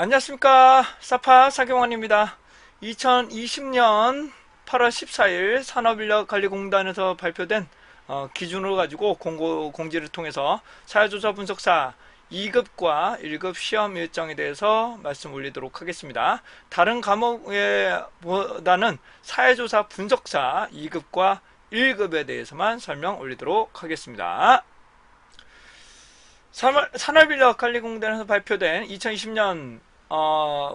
안녕하십니까. 사파 사경원입니다. 2020년 8월 14일 산업인력관리공단에서 발표된 기준으로 가지고 공지를 통해서 사회조사 분석사 2급과 1급 시험 일정에 대해서 말씀 올리도록 하겠습니다. 다른 과목에 보다는 사회조사 분석사 2급과 1급에 대해서만 설명 올리도록 하겠습니다. 산업인력관리공단에서 발표된 2020년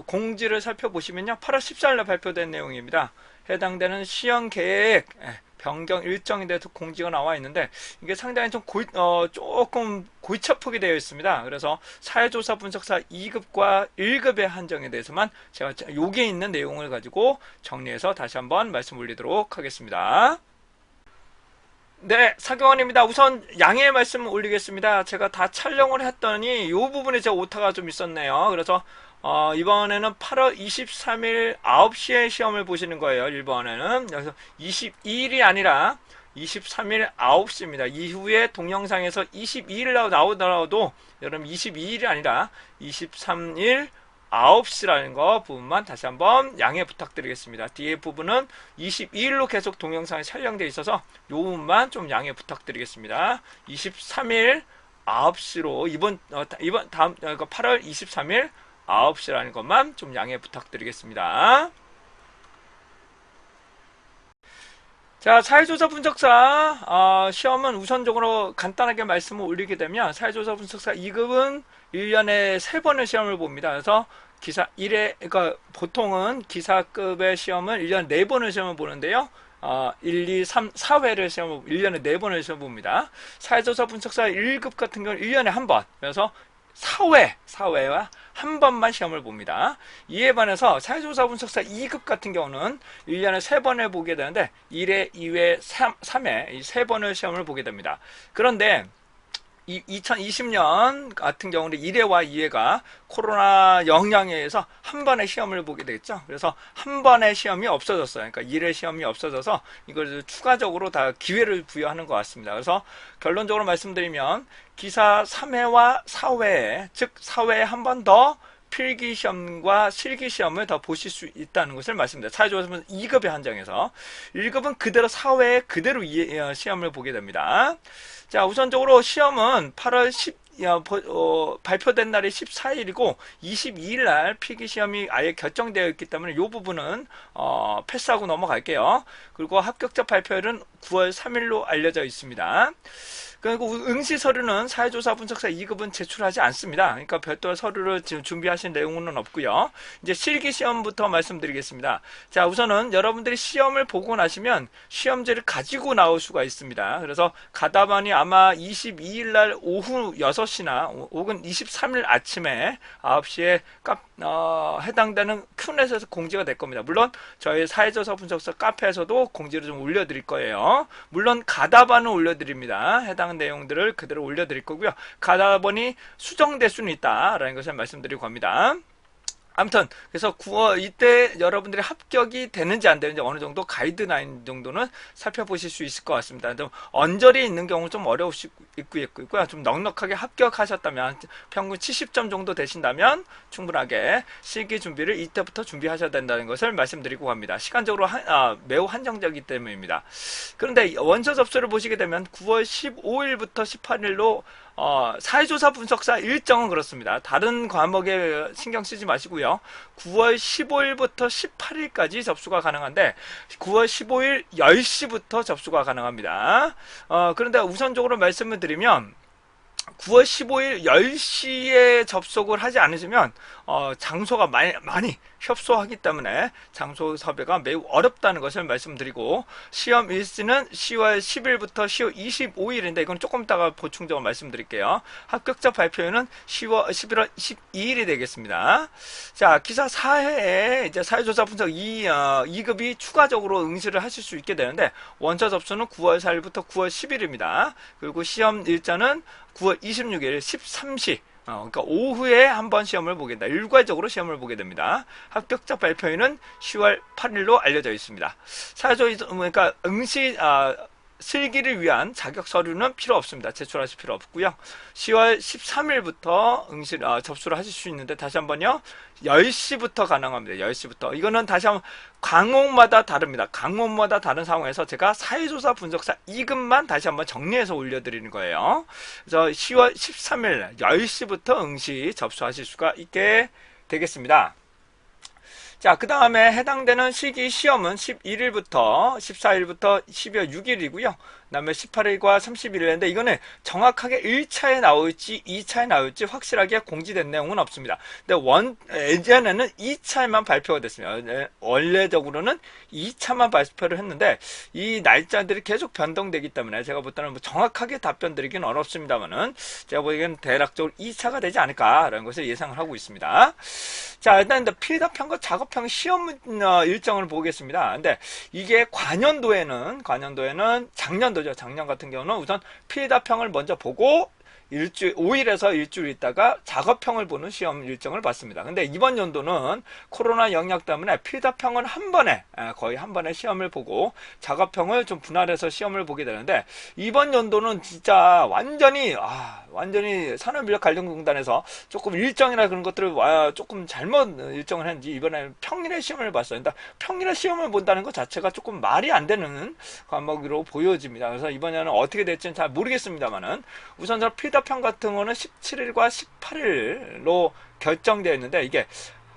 공지를 살펴보시면요. 8월 14일에 발표된 내용입니다. 해당되는 시험 계획 변경 일정에 대해서 공지가 나와 있는데 이게 상당히 좀 조금 골치아프게 되어 있습니다. 그래서 사회조사 분석사 2급과 1급의 한정에 대해서만 제가 여기에 있는 내용을 가지고 정리해서 다시 한번 말씀 올리도록 하겠습니다. 네, 사경원입니다. 우선 양해 말씀 올리겠습니다. 제가 다 촬영을 했더니 이 부분에 제가 오타가 좀 있었네요. 그래서 이번에는 8월 23일 9시에 시험을 보시는 거예요. 1번에는. 그래서 22일이 아니라 23일 9시입니다. 이후에 동영상에서 22일 나오더라도 여러분 22일이 아니라 23일 9시라는 거 부분만 다시 한번 양해 부탁드리겠습니다. 뒤에 부분은 22일로 계속 동영상이 촬영되어 있어서 이 부분만 좀 양해 부탁드리겠습니다. 23일 9시로 이번 다음 8월 23일 9시라는 것만 좀 양해 부탁드리겠습니다. 자, 사회조사 분석사 시험은 우선적으로 간단하게 말씀을 올리게 되면 사회조사 분석사 2급은 1년에 3번의 시험을 봅니다. 그래서 기사 1회, 그러니까 보통은 기사급의 시험은 1년에 4번의 시험을 보는데요. 1, 2, 3, 4회를 시험을 1년에 4번을 시험 봅니다. 사회조사 분석사 1급 같은 경우는 1년에 1번. 그래서 4회와 한 번만 시험을 봅니다. 이에 반해서 사회조사 분석사 2급 같은 경우는 1년에 3번을 보게 되는데 1회, 2회, 3회 이 3번을 시험을 보게 됩니다. 그런데 2020년 같은 경우는 1회와 2회가 코로나 영향에 의해서 한 번의 시험을 보게 되겠죠. 그래서 한 번의 시험이 없어졌어요. 그러니까 1회 시험이 없어져서 이걸 추가적으로 다 기회를 부여하는 것 같습니다. 그래서 결론적으로 말씀드리면 기사 3회와 4회, 즉 4회에 한 번 더 필기시험과 실기시험을 더 보실 수 있다는 것을 말씀드립니다. 사회조사는 2급에 한정해서 1급은 그대로 4회에 그대로 시험을 보게 됩니다. 자, 우선적으로 시험은 8월 10 발표된 날이 14일이고 22일 날 필기시험이 아예 결정되어 있기 때문에 이 부분은 패스하고 넘어갈게요. 그리고 합격자 발표일은 9월 3일로 알려져 있습니다. 그리고 응시 서류는 사회조사 분석사 2급은 제출하지 않습니다. 그러니까 별도 서류를 지금 준비하신 내용은 없고요. 이제 실기시험부터 말씀드리겠습니다. 자, 우선은 여러분들이 시험을 보고 나시면 시험지를 가지고 나올 수가 있습니다. 그래서 가다반이 아마 22일 날 오후 6시나 혹은 23일 아침에 9시에 해당되는 큐넷에서 공지가 될 겁니다. 물론 저희 사회조사 분석사 카페에서도 공지를 좀 올려드릴 거예요. 물론 가다반은 올려드립니다. 해당 내용들을 그대로 올려드릴 거고요. 가다반이 수정될 수는 있다라는 것을 말씀드리고 갑니다. 아무튼 그래서 9월 이때 여러분들이 합격이 되는지 안 되는지 어느 정도 가이드라인 정도는 살펴보실 수 있을 것 같습니다. 좀 언저리 있는 경우 좀 어려울 수 있고요. 좀 넉넉하게 합격하셨다면 평균 70점 정도 되신다면 충분하게 실기 준비를 이때부터 준비하셔야 된다는 것을 말씀드리고 갑니다. 시간적으로 매우 한정적이기 때문입니다. 그런데 원서 접수를 보시게 되면 9월 15일부터 18일로 사회조사 분석사 일정은 그렇습니다. 다른 과목에 신경 쓰지 마시고요. 9월 15일부터 18일까지 접수가 가능한데 9월 15일 10시부터 접수가 가능합니다. 그런데 우선적으로 말씀을 드리면 9월 15일 10시에 접속을 하지 않으시면 장소가 많이 협소하기 때문에 장소 섭외가 매우 어렵다는 것을 말씀드리고 시험 일시는 10월 10일부터 10월 25일인데 이건 조금 이따가 보충적으로 말씀드릴게요. 합격자 발표는 11월 12일이 되겠습니다. 자, 기사 4회에 이제 사회조사 분석 2급이 추가적으로 응시를 하실 수 있게 되는데 원서 접수는 9월 4일부터 9월 10일입니다. 그리고 시험 일자는 9월 26일 13시 그러니까 오후에 한번 시험을 보게 됩니다. 일괄적으로 시험을 보게 됩니다. 합격자 발표일은 10월 8일로 알려져 있습니다. 사회조사 그러니까 응시 실기를 위한 자격 서류는 필요 없습니다. 제출하실 필요 없고요. 10월 13일부터 접수를 하실 수 있는데 다시 한번요. 10시부터 가능합니다. 10시부터. 이거는 다시 한번 강목마다 다릅니다. 강목마다 다른 상황에서 제가 사회조사 분석사 2급만 다시 한번 정리해서 올려드리는 거예요. 그래서 10월 13일 10시부터 응시 접수하실 수가 있게 되겠습니다. 자, 그 다음에 해당되는 시기 시험은 11일부터 14일부터 12월 6일이고요. 그 다음에 18일과 31일인데 이거는 정확하게 1차에 나올지 2차에 나올지 확실하게 공지된 내용은 없습니다. 근데 예전에는 2차에만 발표가 됐습니다. 원래적으로는 2차만 발표를 했는데 이 날짜들이 계속 변동되기 때문에 제가 볼 때는 뭐 정확하게 답변 드리기는 어렵습니다만은 제가 보기에는 대략적으로 2차가 되지 않을까라는 것을 예상을 하고 있습니다. 자, 일단 필답형과 작업형 시험 일정을 보겠습니다. 근데 이게 관연도에는 작년도죠. 작년 같은 경우는 우선 필답형을 먼저 보고 5일에서 일주일 있다가 작업형을 보는 시험 일정을 봤습니다. 근데 이번 연도는 코로나 영향 때문에 필답형은 거의 한 번에 시험을 보고 작업형을 좀 분할해서 시험을 보게 되는데 이번 연도는 진짜 완전히 산업인력관리공단에서 조금 일정이나 그런 것들을 조금 잘못 일정을 했는지 이번에 평일에 시험을 봤어요. 그러니까 평일에 시험을 본다는 것 자체가 조금 말이 안 되는 과목으로 보여집니다. 그래서 이번에는 어떻게 될지는 잘 모르겠습니다만은 우선 저 필답형 같은 거는 17일과 18일로 결정되어 있는데 이게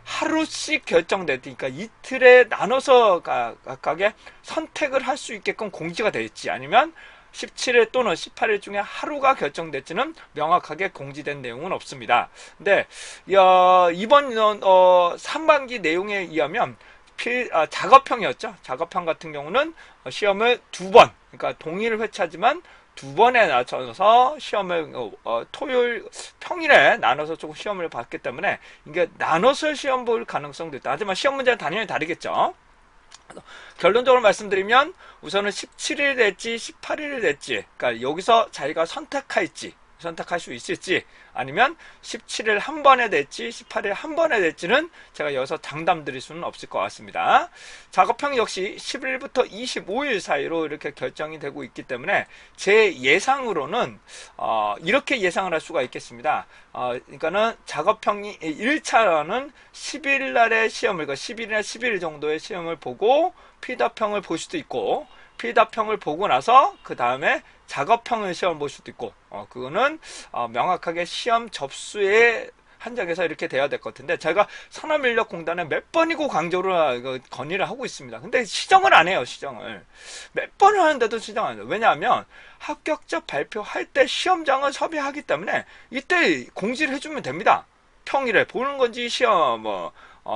하루씩 결정됐으니까 이틀에 나눠서 각각의 선택을 할 수 있게끔 공지가 되어 있지 아니면 17일 또는 18일 중에 하루가 결정될지는 명확하게 공지된 내용은 없습니다. 근데 이번 상반기 내용에 의하면 작업형이었죠. 작업형 같은 경우는 시험을 2번, 그러니까 동일 회차지만 2번에 나눠서 시험을 평일에 나눠서 조금 시험을 봤기 때문에 이게 나눠서 시험 볼 가능성도 있다. 하지만 시험 문제는 당연히 다르겠죠. 결론적으로 말씀드리면 우선은 17일 될지 18일 될지 그러니까 여기서 자기가 선택할 수 있을지 아니면 17일 한 번에 될지 18일 한 번에 될지는 제가 여기서 장담 드릴 수는 없을 것 같습니다. 작업형 역시 11일부터 25일 사이로 이렇게 결정이 되고 있기 때문에 제 예상으로는 이렇게 예상을 할 수가 있겠습니다. 그러니까는 작업형이 1차는 10일 날의 시험을 10일이나 11일 정도의 시험을 보고 필답형을 볼 수도 있고 필답형을 보고 나서 그 다음에 작업형을 시험 볼 수도 있고 그거는 명확하게 시험 접수에 한정해서 이렇게 돼야 될 것 같은데 제가 산업인력공단에 몇 번이고 강조를 건의를 하고 있습니다. 근데 시정을 안 해요. 시정을 몇 번을 하는데도 시정 안 해요. 왜냐하면 합격자 발표할 때 시험장을 섭외하기 때문에 이때 공지를 해주면 됩니다. 평일에 보는 건지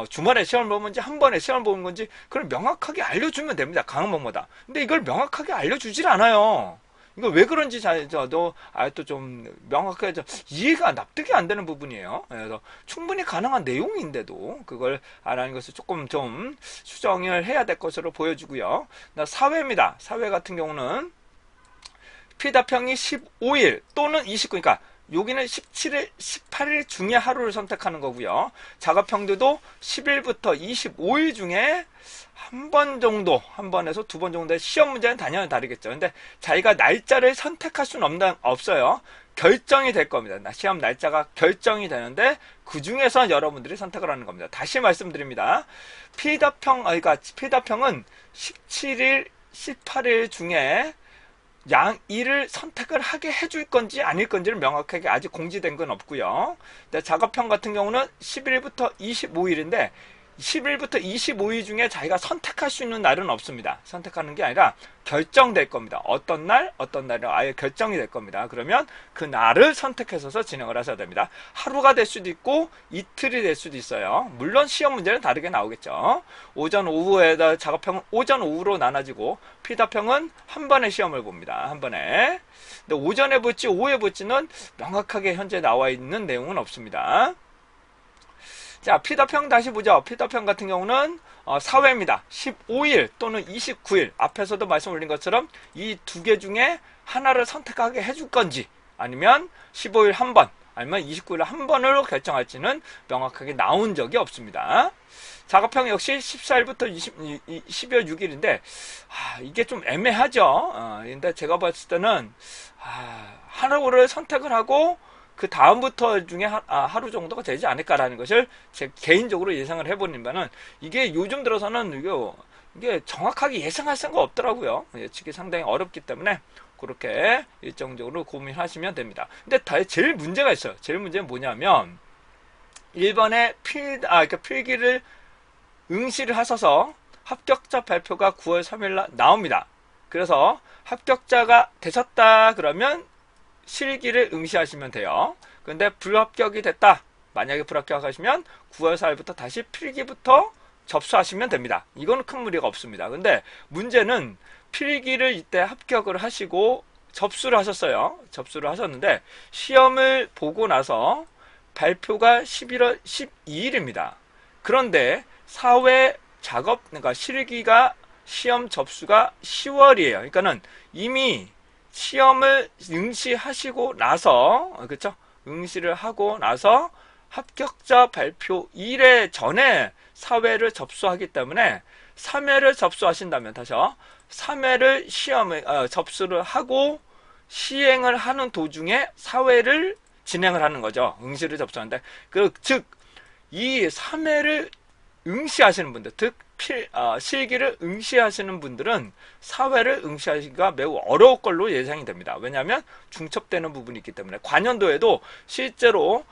주말에 시험을 보는 건지 한 번에 시험을 보는 건지 그걸 명확하게 알려주면 됩니다. 과목마다. 근데 이걸 명확하게 알려주질 않아요. 이거 왜 그런지 저도 또 좀 명확하게 이해가 납득이 안 되는 부분이에요. 그래서 충분히 가능한 내용인데도 그걸 안 하는 것을 조금 좀 수정을 해야 될 것으로 보여지고요. 사회입니다. 사회 같은 경우는 필답형이 15일 또는 29일, 그러니까 여기는 17일, 18일 중에 하루를 선택하는 거고요. 작업형들도 10일부터 25일 중에 한 번에서 2번 정도의 시험 문제는 당연히 다르겠죠. 근데 자기가 날짜를 선택할 수는 없어요. 결정이 될 겁니다. 시험 날짜가 결정이 되는데 그 중에서 여러분들이 선택을 하는 겁니다. 다시 말씀드립니다. 필답형은 17일, 18일 중에 양일을 선택을 하게 해줄 건지 아닐 건지를 명확하게 아직 공지된 건 없고요. 근데 작업형 같은 경우는 11일부터 25일인데 10일부터 25일 중에 자기가 선택할 수 있는 날은 없습니다. 선택하는 게 아니라 결정될 겁니다. 어떤 날은 아예 결정이 될 겁니다. 그러면 그 날을 선택해서 진행을 하셔야 됩니다. 하루가 될 수도 있고 이틀이 될 수도 있어요. 물론 시험 문제는 다르게 나오겠죠. 오전 오후에다 작업형은 오전 오후로 나눠지고 필답형은 한 번에 시험을 봅니다. 한 번에. 근데 오전에 볼지 오후에 볼지는 명확하게 현재 나와 있는 내용은 없습니다. 자, 필답형 다시 보죠. 필답형 같은 경우는 사회입니다. 15일 또는 29일 앞에서도 말씀 올린 것처럼 이 두 개 중에 하나를 선택하게 해줄 건지 아니면 15일 한 번 아니면 29일에 한 번으로 결정할지는 명확하게 나온 적이 없습니다. 작업형 역시 14일부터 12월 6일인데 이게 좀 애매하죠. 근데 제가 봤을 때는 하루를 선택을 하고 그 다음부터 중에 하루 정도가 되지 않을까라는 것을 제 개인적으로 예상을 해보니까는 이게 요즘 들어서는 이게 정확하게 예상할 수가 없더라고요. 예측이 상당히 어렵기 때문에 그렇게 일정적으로 고민하시면 됩니다. 근데 제일 문제가 있어요. 제일 문제는 뭐냐면 1번에 그러니까 필기를 응시를 하셔서 합격자 발표가 9월 3일 날 나옵니다. 그래서 합격자가 되셨다 그러면 실기를 응시하시면 돼요. 근데 불합격이 됐다. 만약에 불합격하시면 9월 4일부터 다시 필기부터 접수하시면 됩니다. 이거는 큰 무리가 없습니다. 근데 문제는 필기를 이때 합격을 하시고 접수를 하셨어요. 접수를 하셨는데 시험을 보고 나서 발표가 11월 12일입니다. 그런데 사회 작업, 그러니까 실기가 시험 접수가 10월이에요. 그러니까는 이미 시험을 응시하시고 나서, 그렇죠? 응시를 하고 나서 합격자 발표 1회 전에 사회를 접수하기 때문에 3회를 접수하신다면 다시요. 3회를 시험을 접수를 하고 시행을 하는 도중에 사회를 진행을 하는 거죠. 응시를 접수하는데 즉 이 3회를 응시하시는 분들, 즉 실기를 응시하시는 분들은 사회를 응시하기가 매우 어려울 걸로 예상이 됩니다. 왜냐하면 중첩되는 부분이 있기 때문에 관연도에도 실제로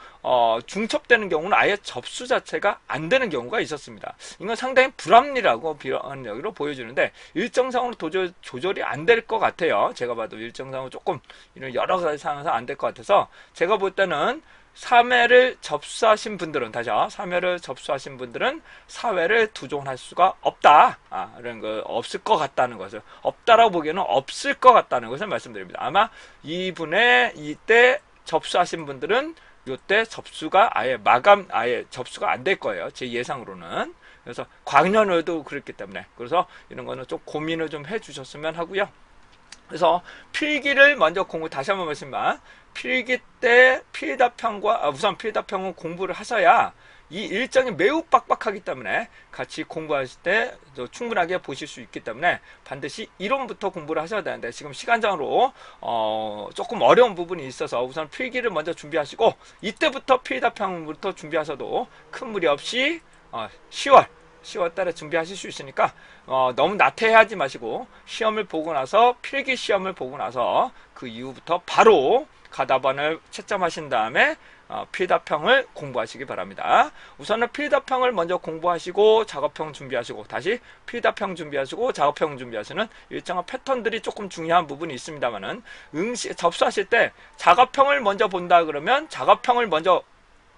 중첩되는 경우는 아예 접수 자체가 안 되는 경우가 있었습니다. 이건 상당히 불합리라고 비판적으로 보여주는데 일정상으로 도저히 조절이 안 될 것 같아요. 제가 봐도 일정상으로 조금 이런 여러 가지 상황에서 안 될 것 같아서 제가 볼 때는 3회를 접수하신 분들은 3회를 접수하신 분들은 사회를 두종할 수가 없다. 이런 거 없을 것 같다는 것을 없다라고 보기에는 없을 것 같다는 것을 말씀드립니다. 아마 이분의 이때 접수하신 분들은 이때 접수가 아예 접수가 안 될 거예요. 제 예상으로는. 그래서 광년월도 그렇기 때문에 그래서 이런 거는 좀 고민을 좀 해주셨으면 하고요. 그래서 필기를 먼저 다시 한번 말씀드리면 필기 때 필답형과 우선 필답형은 공부를 하셔야 이 일정이 매우 빡빡하기 때문에 같이 공부하실 때 충분하게 보실 수 있기 때문에 반드시 이론부터 공부를 하셔야 되는데 지금 시간장으로 조금 어려운 부분이 있어서 우선 필기를 먼저 준비하시고 이때부터 필답형부터 준비하셔도 큰 무리 없이 10월 달에 준비하실 수 있으니까 너무 나태해하지 마시고 시험을 보고 나서 필기 시험을 보고 나서 그 이후부터 바로 가답안을 채점하신 다음에 필답형을 공부하시기 바랍니다. 우선은 필답형을 먼저 공부하시고 작업형 준비하시고 다시 필답형 준비하시고 작업형 준비하시는 일정한 패턴들이 조금 중요한 부분이 있습니다만은 접수하실 때 작업형을 먼저 본다 그러면 작업형을 먼저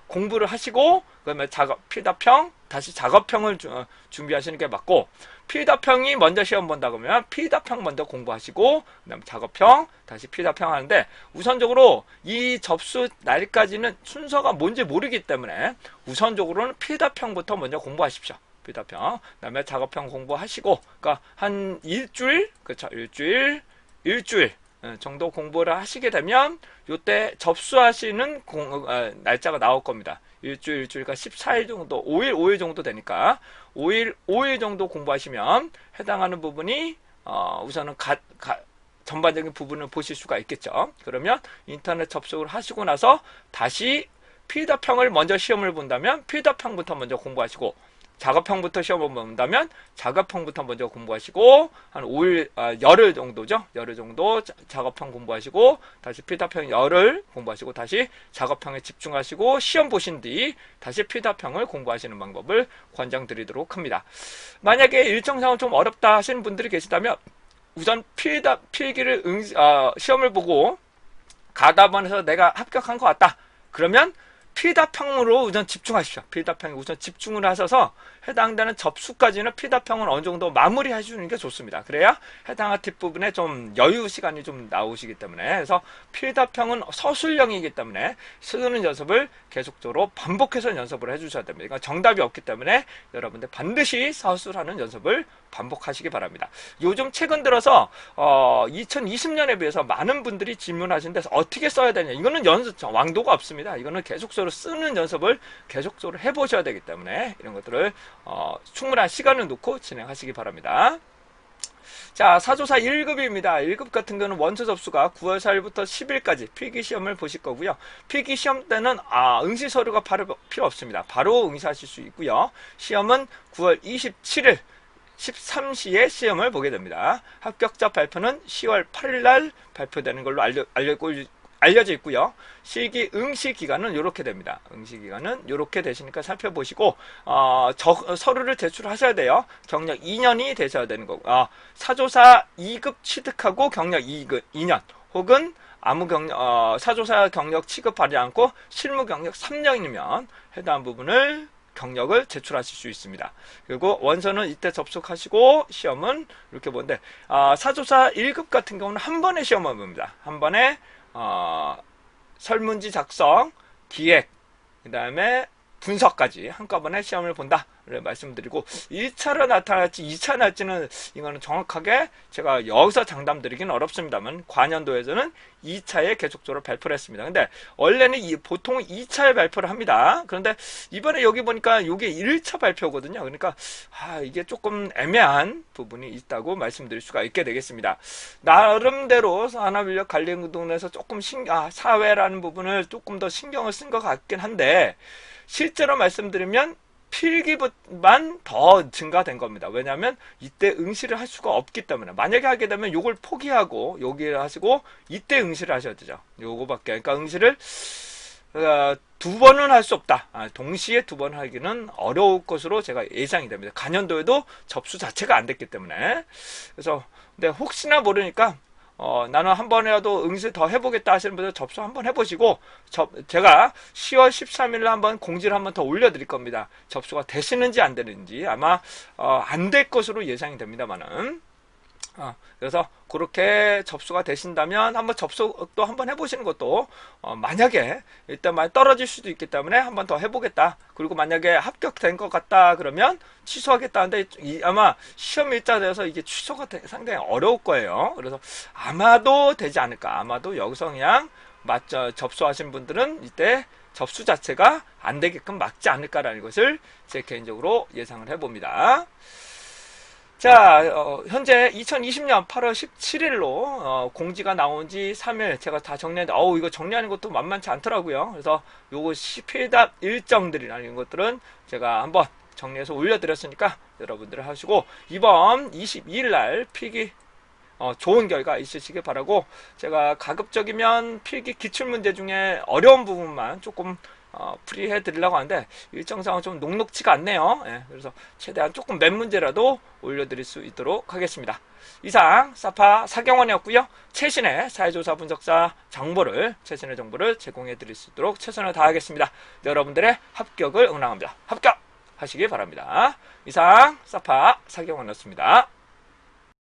공부를 하시고 그다음에 필답형 다시 작업형을 준비하시는 게 맞고 필답형이 먼저 시험 본다 그러면 필답형 먼저 공부하시고 그다음에 작업형 다시 필답형 하는데 우선적으로 이 접수 날까지는 순서가 뭔지 모르기 때문에 우선적으로는 필답형부터 먼저 공부하십시오. 필답형 그다음에 작업형 공부하시고 그러니까 한 일주일 그렇죠 일주일 정도 공부를 하시게 되면 요때 접수하시는 날짜가 나올 겁니다. 일주일가 14일 정도, 5일 정도 되니까 5일 정도 공부하시면 해당하는 부분이 우선은 전반적인 부분을 보실 수가 있겠죠. 그러면 인터넷 접속을 하시고 나서 다시 필답형을 먼저 시험을 본다면 필답형부터 먼저 공부하시고 작업형부터 시험을 본다면 작업형부터 먼저 공부하시고 한 5일, 열흘 정도죠. 열흘 정도 작업형 공부하시고 다시 필답형 열흘 공부하시고 다시 작업형에 집중하시고 시험 보신 뒤 다시 필답형을 공부하시는 방법을 권장드리도록 합니다. 만약에 일정상으로 좀 어렵다 하시는 분들이 계시다면 우선 필기를 시험을 보고 가답안에서 내가 합격한 것 같다. 그러면 필답형으로 우선 집중하십시오. 필답형에 우선 집중을 하셔서 해당되는 접수까지는 필답형은 어느 정도 마무리 해주는 게 좋습니다. 그래야 해당 뒷부분에 좀 여유 시간이 좀 나오시기 때문에, 그래서 필답형은 서술형이기 때문에 쓰는 연습을 계속적으로 반복해서 연습을 해주셔야 됩니다. 그러니까 정답이 없기 때문에 여러분들 반드시 서술하는 연습을 반복하시기 바랍니다. 요즘 최근 들어서 2020년에 비해서 많은 분들이 질문하시는데 어떻게 써야 되냐, 이거는 연습 왕도가 없습니다. 이거는 계속적으로 쓰는 연습을 계속적으로 해보셔야 되기 때문에 이런 것들을 충분한 시간을 놓고 진행하시기 바랍니다. 자, 사조사 1급입니다. 1급 같은 경우는 원서 접수가 9월 4일부터 10일까지 필기시험을 보실 거고요. 필기시험 때는 응시 서류가 필요 없습니다. 바로 응시하실 수 있고요. 시험은 9월 27일 13시에 시험을 보게 됩니다. 합격자 발표는 10월 8일 날 발표되는 걸로 알려져 있고요. 실기 응시 기간은 이렇게 됩니다. 응시 기간은 이렇게 되시니까 살펴보시고 서류를 제출하셔야 돼요. 경력 2년이 되셔야 되는 거고, 사조사 2급 취득하고 경력 2년 혹은 아무 사조사 경력 취급하지 않고 실무 경력 3년이면 해당 부분을 경력을 제출하실 수 있습니다. 그리고 원서는 이때 접속하시고 시험은 이렇게 보는데, 사조사 1급 같은 경우는 한 번에 시험을 봅니다. 한 번에 설문지 작성, 기획, 그 다음에 분석까지 한꺼번에 시험을 본다 말씀드리고, 1차로 나타날지 2차 날지는 이거는 정확하게 제가 여기서 장담 드리기는 어렵습니다만, 관연도에서는 2차에 계속적으로 발표를 했습니다. 근데 원래는 보통 2차에 발표를 합니다. 그런데 이번에 여기 보니까 이게 1차 발표거든요. 그러니까 이게 조금 애매한 부분이 있다고 말씀드릴 수가 있게 되겠습니다. 나름대로 산업인력관리운동에서 조금 사회라는 부분을 조금 더 신경을 쓴 것 같긴 한데, 실제로 말씀드리면 필기만 더 증가된 겁니다. 왜냐하면 이때 응시를 할 수가 없기 때문에, 만약에 하게 되면 요걸 포기하고 여기를 하시고 이때 응시를 하셔야 되죠. 요거밖에. 그러니까 응시를 두 번은 할 수 없다. 동시에 두 번 하기는 어려울 것으로 제가 예상이 됩니다. 간연도에도 접수 자체가 안 됐기 때문에. 그래서 근데 혹시나 모르니까 나는 한 번이라도 응시 더 해보겠다 하시는 분들 접수 한번 해보시고, 제가 10월 13일에 한번 공지를 한번 더 올려드릴 겁니다. 접수가 되시는지 안 되는지. 아마 안 될 것으로 예상이 됩니다만은, 그래서 그렇게 접수가 되신다면 한번 접속도 한번 해보시는 것도, 만약에 일단 많이 떨어질 수도 있기 때문에 한번 더 해보겠다, 그리고 만약에 합격된 것 같다 그러면 취소하겠다는데, 아마 시험 일자에서 이게 취소가 상당히 어려울 거예요. 그래서 아마도 되지 않을까, 아마도 여기서 그냥 접수하신 분들은 이때 접수 자체가 안 되게끔 막지 않을까라는 것을 제 개인적으로 예상을 해봅니다. 자, 현재 2020년 8월 17일로 공지가 나온 지 3일 제가 다 정리했는데, 이거 정리하는 것도 만만치 않더라고요. 그래서 요거 필답 일정들이라는 것들은 제가 한번 정리해서 올려드렸으니까 여러분들 하시고, 이번 22일 날 필기 좋은 결과 있으시길 바라고, 제가 가급적이면 필기 기출문제 중에 어려운 부분만 조금 풀이해 드리려고 하는데 일정상은 좀 녹록치가 않네요. 그래서 최대한 조금 몇 문제라도 올려드릴 수 있도록 하겠습니다. 이상 사파 사경원이었고요. 최신의 사회조사 분석사 최신의 정보를 제공해 드릴 수 있도록 최선을 다하겠습니다. 여러분들의 합격을 응원합니다. 합격하시길 바랍니다. 이상 사파 사경원이었습니다.